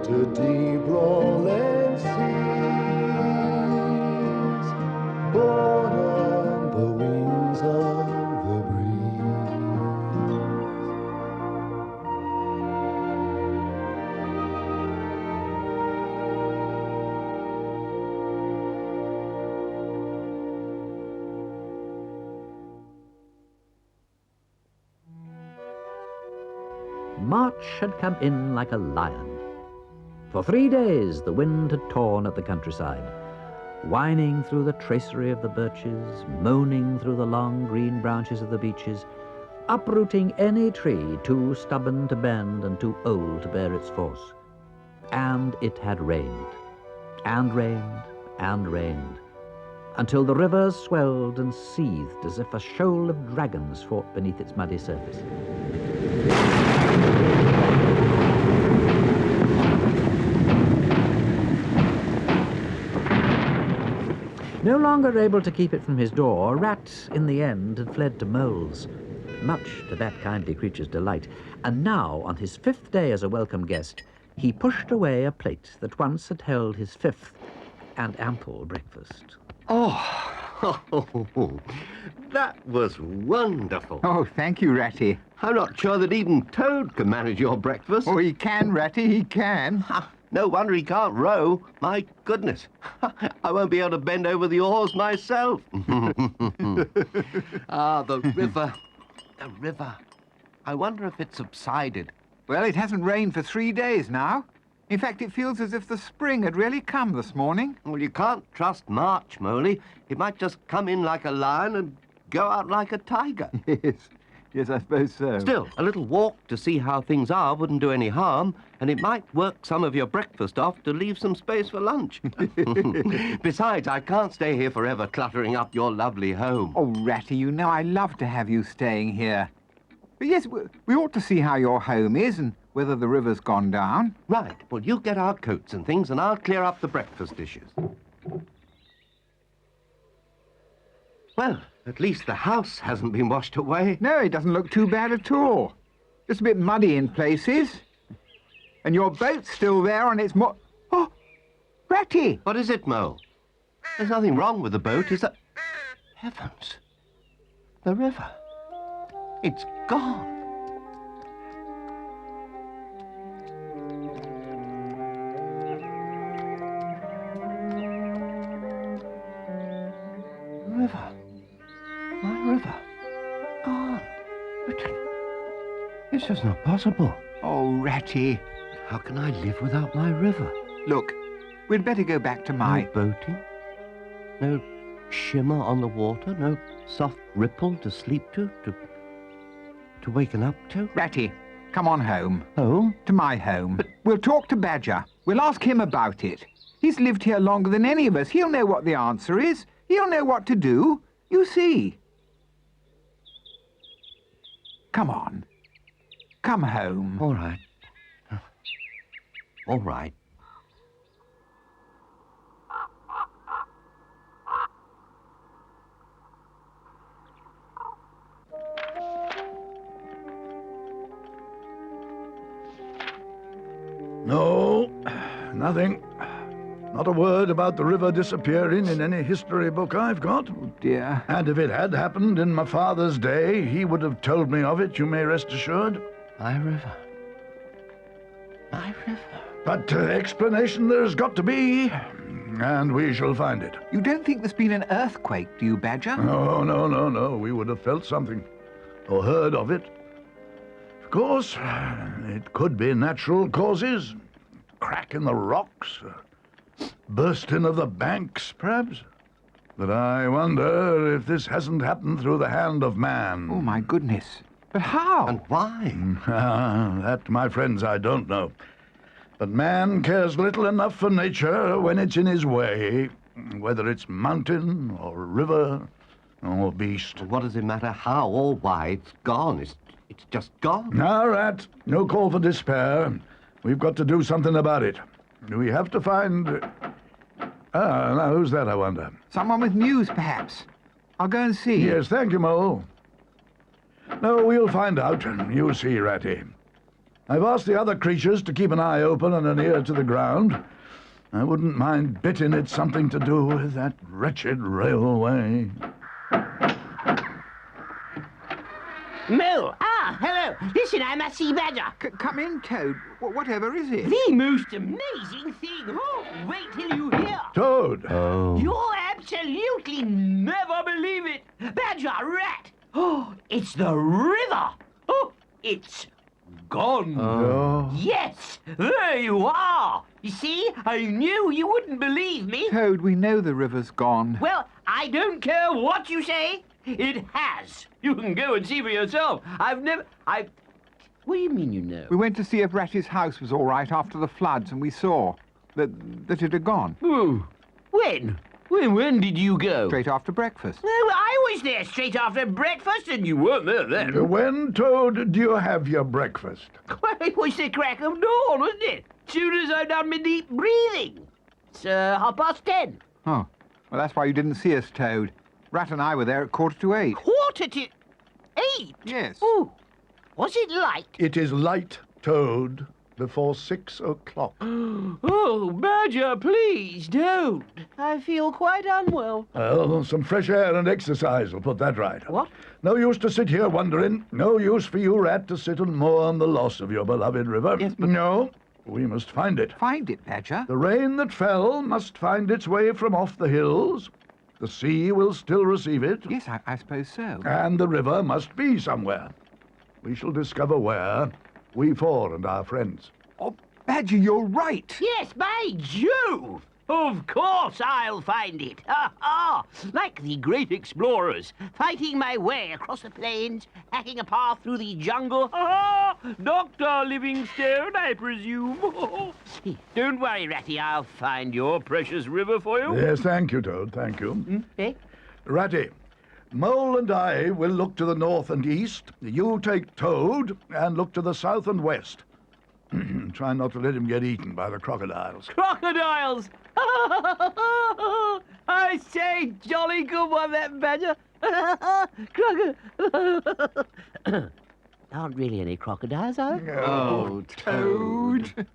to deep rolling seas, borne on the wings of the breeze. March had come in like a lion. For 3 days the wind had torn at the countryside, whining through the tracery of the birches, moaning through the long green branches of the beeches, uprooting any tree too stubborn to bend and too old to bear its force. And it had rained, and rained, and rained, until the rivers swelled and seethed as if a shoal of dragons fought beneath its muddy surface. No longer able to keep it from his door, Rat, in the end, had fled to moles, much to that kindly creature's delight, and now, on his 5th day as a welcome guest, he pushed away a plate that once had held his 5th and ample breakfast. Oh, that was wonderful. Oh, thank you, Ratty. I'm not sure that even Toad can manage your breakfast. Oh, he can, Ratty, he can. Ha, no wonder he can't row. My goodness. I won't be able to bend over the oars myself. Ah, the river. The river. I wonder if it subsided. Well, it hasn't rained for 3 days now. In fact, it feels as if the spring had really come this morning. Well, you can't trust March, Moley. It might just come in like a lion and go out like a tiger. Yes, I suppose so. Still, a little walk to see how things are wouldn't do any harm, and it might work some of your breakfast off to leave some space for lunch. Besides, I can't stay here forever cluttering up your lovely home. Oh, Ratty, you know I love to have you staying here. But yes, we ought to see how your home is and whether the river's gone down. Right. Well, you get our coats and things, and I'll clear up the breakfast dishes. Well, at least the house hasn't been washed away. No, it doesn't look too bad at all. Just a bit muddy in places. And your boat's still there on its Oh, Ratty! What is it, Mo? There's nothing wrong with the boat, is there? Heavens. The river. It's gone. River. My river. Gone. But it's just not possible. Oh, Ratty. How can I live without my river? Look, we'd better go back to my... No boating? No shimmer on the water? No soft ripple to sleep to waken up to? Ratty, come on home. Home? To my home. But we'll talk to Badger. We'll ask him about it. He's lived here longer than any of us. He'll know what the answer is. He'll know what to do. You see. Come on. Come home. All right. All right. No, nothing. Not a word about the river disappearing in any history book I've got. Oh, dear. And if it had happened in my father's day, he would have told me of it, you may rest assured. My river. My river. But explanation there's got to be, and we shall find it. You don't think there's been an earthquake, do you, Badger? No. We would have felt something, or heard of it. Of course, it could be natural causes. Crack in the rocks, bursting of the banks, perhaps. But I wonder if this hasn't happened through the hand of man. Oh, my goodness. But how? And why? That, my friends, I don't know. But man cares little enough for nature when it's in his way, whether it's mountain or river or beast. What does it matter how or why? It's gone. It's just gone. Now, Rat, no call for despair. We've got to do something about it. We have to find... now, who's that, I wonder? Someone with news, perhaps. I'll go and see. Yes, thank you, Mole. No, we'll find out. You see, Ratty. I've asked the other creatures to keep an eye open and an ear to the ground. I wouldn't mind betting it's something to do with that wretched railway. Mo! Ah, hello. Listen, I'm a sea badger. Come in, Toad. Whatever is it? The most amazing thing. Oh, wait till you hear. Toad! Oh. You'll absolutely never believe it. Badger, rat. Oh, it's the river. Oh, it's gone. Oh. Yes, there you are. You see, I knew you wouldn't believe me. Toad, we know the river's gone. Well, I don't care what you say. It has. You can go and see for yourself. What do you mean you know? We went to see if Ratty's house was all right after the floods, and we saw that it had gone. Oh, when? When did you go? Straight after breakfast. Oh, I was there straight after breakfast, and you weren't there then. When, Toad, do you have your breakfast? Well, it was the crack of dawn, wasn't it? Soon as I'd done my deep breathing. It's 10:30. Oh, well, that's why you didn't see us, Toad. Rat and I were there at 7:45. 8:45? Yes. Oh, was it light? It is light, Toad, before 6 o'clock. Oh, Badger, please don't. I feel quite unwell. Well, some fresh air and exercise will put that right. What? No use to sit here wondering. No use for you, Rat, to sit and mourn the loss of your beloved river. Yes, but- No, we must find it. Find it, Badger. The rain that fell must find its way from off the hills. The sea will still receive it. Yes, I suppose so. And the river must be somewhere. We shall discover where, we four and our friends. Oh, Badger, you're right. Yes, by Jove! Of course I'll find it. Ha ha! Like the great explorers, fighting my way across the plains, hacking a path through the jungle. Ha ha! Dr. Livingstone, I presume. Don't worry, Ratty, I'll find your precious river for you. Yes, thank you, Toad, thank you. Eh? Ratty, Mole and I will look to the north and east. You take Toad and look to the south and west. Try not to let him get eaten by the crocodiles. Crocodiles! I say, jolly good one, that badger. Aren't really any crocodiles, are there? Oh, Toad.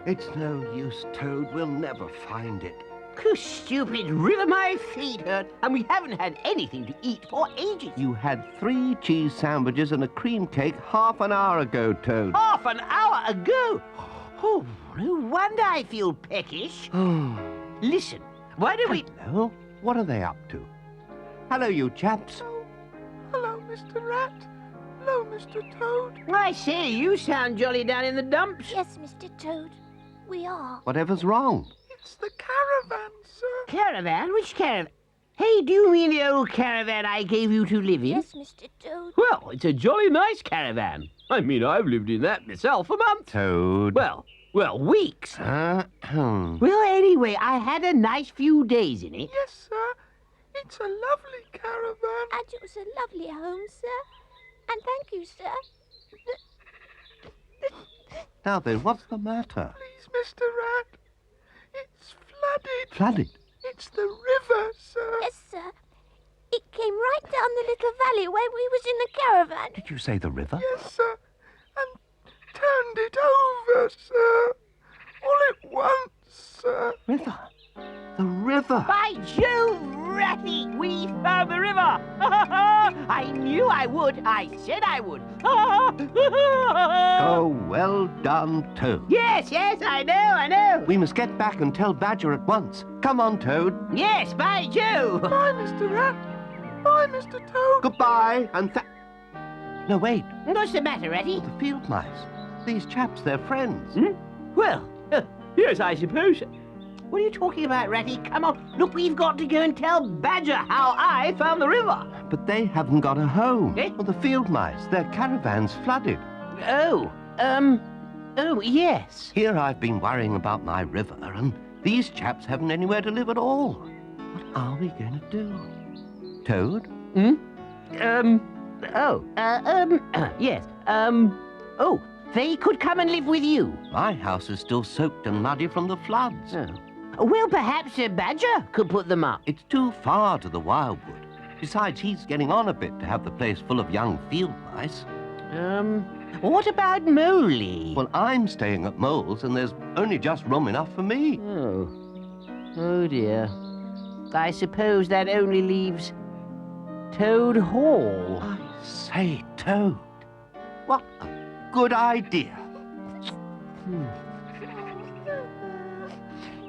It's no use, Toad. We'll never find it. You stupid river, my feet hurt, and we haven't had anything to eat for ages. You had 3 cheese sandwiches and a cream cake half an hour ago, Toad. Half an hour ago? Oh, no wonder I feel peckish. Listen, why don't we... Hello? What are they up to? Hello, you chaps. Hello, Mr. Rat. Hello, Mr. Toad. I say, you sound jolly down in the dumps. Yes, Mr. Toad, we are. Whatever's wrong? It's the caravan, sir. Caravan? Which caravan? Hey, do you mean the old caravan I gave you to live in? Yes, Mr. Toad. Well, it's a jolly nice caravan. I mean, I've lived in that myself for months. Toad. Well, weeks. Well, Well, anyway, I had a nice few days in it. Yes, sir. It's a lovely caravan. And it was a lovely home, sir. And thank you, sir. now then, what's the matter? Please, Mr. Rat. It's flooded. Flooded? It's the river, sir. Yes, sir. It came right down the little valley where we was in the caravan. Did you say the river? Yes, sir. And turned it over, sir. All at once, sir. River? The river? By Jove, Ratty, we found the river! I knew I would. I said I would. Oh, well done, Toad. Yes, I know. We must get back and tell Badger at once. Come on, Toad. Yes, by Jove. Bye, Mr. Rat. Bye, Mr. Toad. Goodbye, and No, wait. What's the matter, Ratty? The field mice. These chaps, they're friends. Well, yes, I suppose. What are you talking about, Ratty? Come on. Look, we've got to go and tell Badger how I found the river. But they haven't got a home. Eh? Well, the field mice, their caravan's flooded. Oh, yes. Here I've been worrying about my river, and these chaps haven't anywhere to live at all. What are we going to do? Toad? Yes. Oh, they could come and live with you. My house is still soaked and muddy from the floods. Oh. Well, perhaps a badger could put them up. It's too far to the wildwood. Besides, he's getting on a bit to have the place full of young field mice. What about Moley? Well, I'm staying at Mole's, and there's only just room enough for me. Oh dear. I suppose that only leaves Toad Hall. I say, Toad, what a good idea.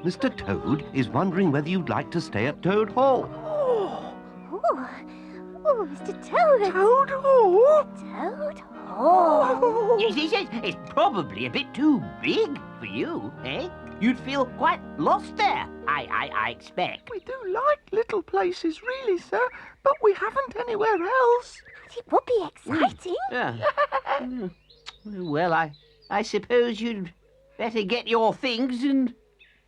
Mr. Toad is wondering whether you'd like to stay at Toad Hall. Oh, Mr. Toad. Toad Hall? Toad Hall. Yes, it's probably a bit too big for you, eh? You'd feel quite lost there, I expect. We do like little places, really, sir, but we haven't anywhere else. It would be exciting. Yeah. Well, I suppose you'd better get your things and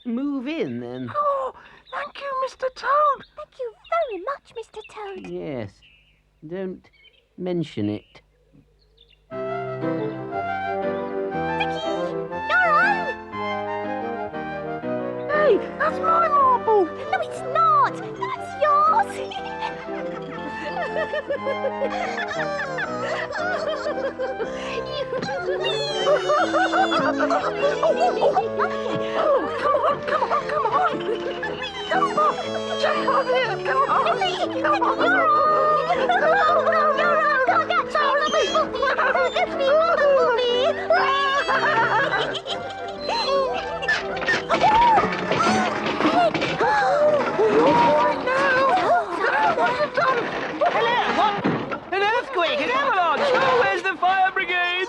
move in, then. Oh, thank you, Mr. Toad. Thank you very much, Mr. Toad. Yes. Don't mention it. Vicky, you're on. Hey, that's my marble. No, it's not. That's yours. Oh, come on. Come on, jump on here, come on. Come on. Hello, what? An earthquake, an avalanche! Oh, where's the fire brigade?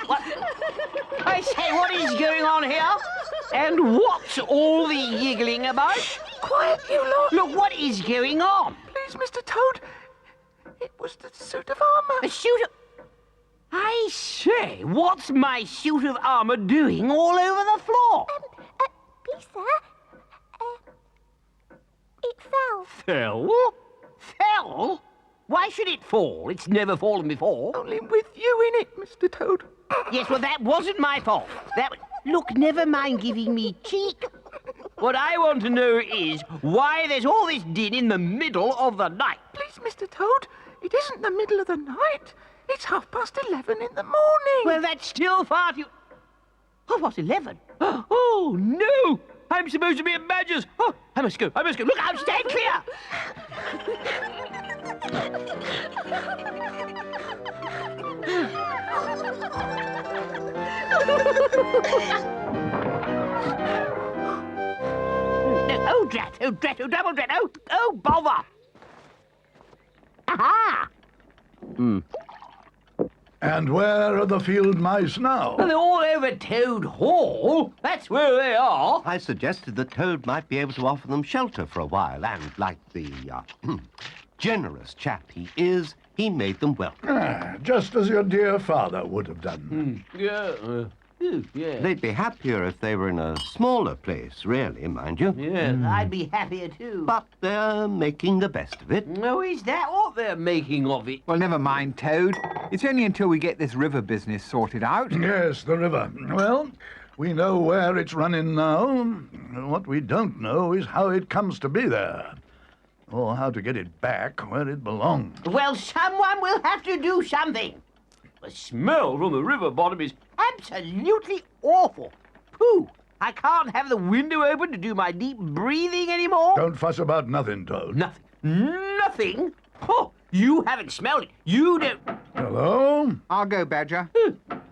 What? I say, what is going on here? And what's all the giggling about? Quiet, you lot. Look, what is going on? Please, Mr. Toad. It was the suit of armour. A suit of... I say, what's my suit of armour doing all over the floor? Please, sir. It fell. Fell? Fell? Why should it fall? It's never fallen before. Only with you in it, Mr. Toad. Yes, well, that wasn't my fault. Look, never mind giving me cheek. What I want to know is why there's all this din in the middle of the night. Please, Mr. Toad, it isn't the middle of the night. It's 11:30 in the morning. Well, that's still far too... 11:30? Oh, no! I'm supposed to be at Badger's. Oh, I must go. Look out, stand clear! No, oh, drat, oh, double drat, oh, bother! Aha! And where are the field mice now? Well, they're all over Toad Hall. That's where they are. I suggested that Toad might be able to offer them shelter for a while, and like the generous chap he is, he made them welcome. Just as your dear father would have done. Yeah. They'd be happier if they were in a smaller place, really, mind you. Yeah, I'd be happier too. But they're making the best of it. Oh, is that what they're making of it? Well, never mind, Toad. It's only until we get this river business sorted out. Yes, the river. Well, we know where it's running now. What we don't know is how it comes to be there. Or how to get it back where it belongs. Well, someone will have to do something. The smell from the river bottom is absolutely awful. Pooh! I can't have the window open to do my deep breathing anymore. Don't fuss about nothing, Toad. Nothing? Oh, you haven't smelled it. You don't... Hello? I'll go, Badger.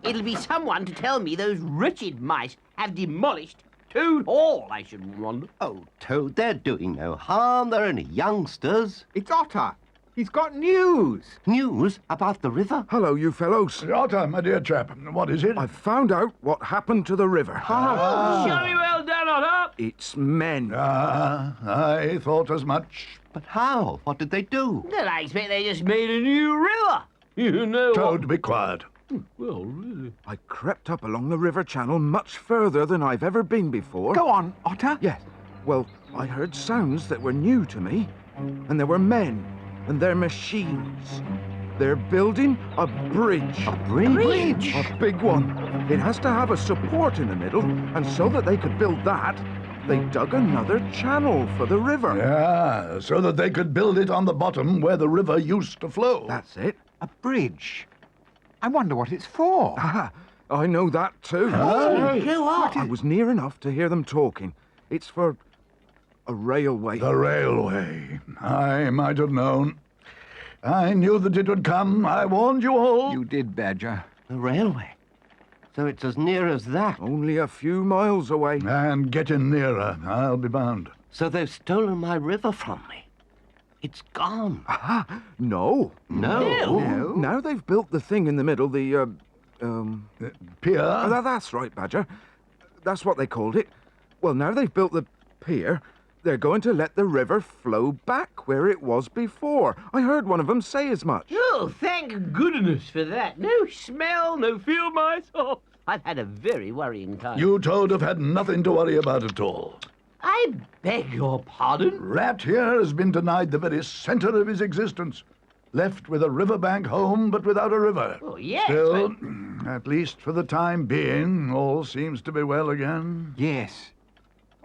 It'll be someone to tell me those wretched mice have demolished Toad Hall, I should wonder. Oh, Toad, they're doing no harm. They're only youngsters. It's Otter. He's got news. News about the river? Hello, you fellows. Otter, my dear chap, what is it? I've found out what happened to the river. Jolly well done, Otter. It's men. I thought as much. But how? What did they do? Well, I expect they just made a new river. You know Toad, be quiet. Well, really. I crept up along the river channel much further than I've ever been before. Go on, Otter. Yes. Well, I heard sounds that were new to me, and there were men and their machines. They're building a bridge. A bridge? A big one. It has to have a support in the middle, and so that they could build that, they dug another channel for the river. Yeah, so that they could build it on the bottom where the river used to flow. That's it. A bridge. I wonder what it's for. Ah, I know that too. Go on. I was near enough to hear them talking. It's for a railway. The railway. I might have known. I knew that it would come. I warned you all. You did, Badger. The railway. So it's as near as that. Only a few miles away. And getting nearer, I'll be bound. So they've stolen my river from me. It's gone. Aha! No. No. Now they've built the thing in the middle, the, Pier? That's right, Badger. That's what they called it. Well, now they've built the pier, they're going to let the river flow back where it was before. I heard one of them say as much. Oh, thank goodness for that. No smell, no field mice. Oh, I've had a very worrying time. You, Toad, have had nothing to worry about at all. I beg your pardon? Rat here has been denied the very center of his existence. Left with a riverbank home, but without a river. Oh, yes, Still, at least for the time being, all seems to be well again. Yes.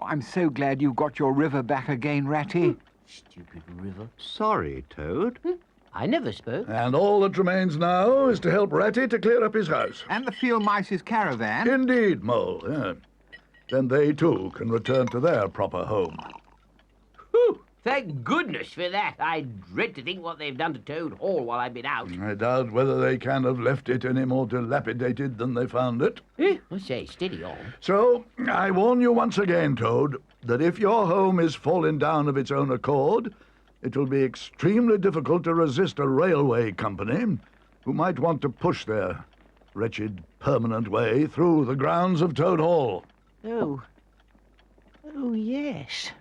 I'm so glad you got your river back again, Ratty. Stupid river. Sorry, Toad. I never spoke. And all that remains now is to help Ratty to clear up his house. And the field mice's caravan. Indeed, Mole, yeah. Then they, too, can return to their proper home. Whew, thank goodness for that. I dread to think what they've done to Toad Hall while I've been out. I doubt whether they can have left it any more dilapidated than they found it. I say, steady on. So, I warn you once again, Toad, that if your home is falling down of its own accord, it will be extremely difficult to resist a railway company who might want to push their wretched permanent way through the grounds of Toad Hall. Oh. Oh, yes.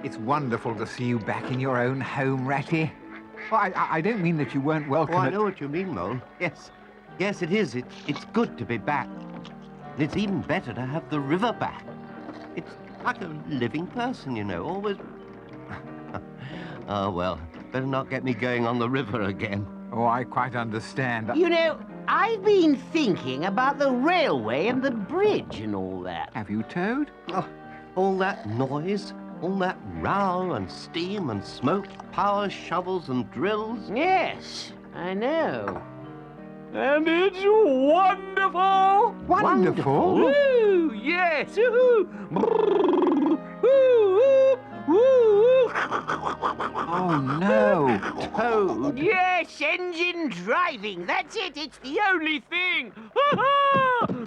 It's wonderful to see you back in your own home, Ratty. Oh, I don't mean that you weren't welcome Oh, I know what you mean, Mole. Yes. Yes, it is. It's good to be back. And it's even better to have the river back. It's like a living person, you know, always... Oh, well, better not get me going on the river again. Oh, I quite understand. You know, I've been thinking about the railway and the bridge and all that. Have you, Toad? Oh, all that noise, all that row and steam and smoke, power shovels and drills. Yes, I know. And it's wonderful! Wonderful? Woo! Yes! Woo! Woo! Woo! Woo! Oh, no. Toad! Yes, engine driving. That's it. It's the only thing.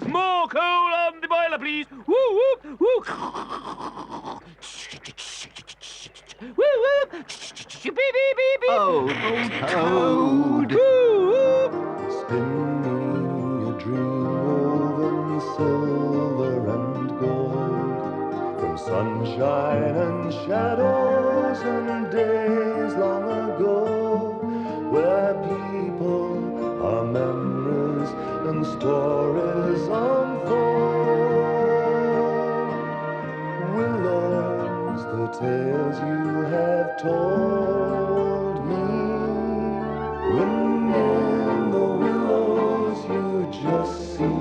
More coal on the boiler, please. Woo! Woo! Woo! Woo! Woo! Beep! Beep! Beep! Beep! Oh, Toad! Woo! Spinning a dream woven silver and gold, from sunshine and shadows and days long ago, where people are memories and stories unfold. Willows, the tales you have told me, when in the willows you just see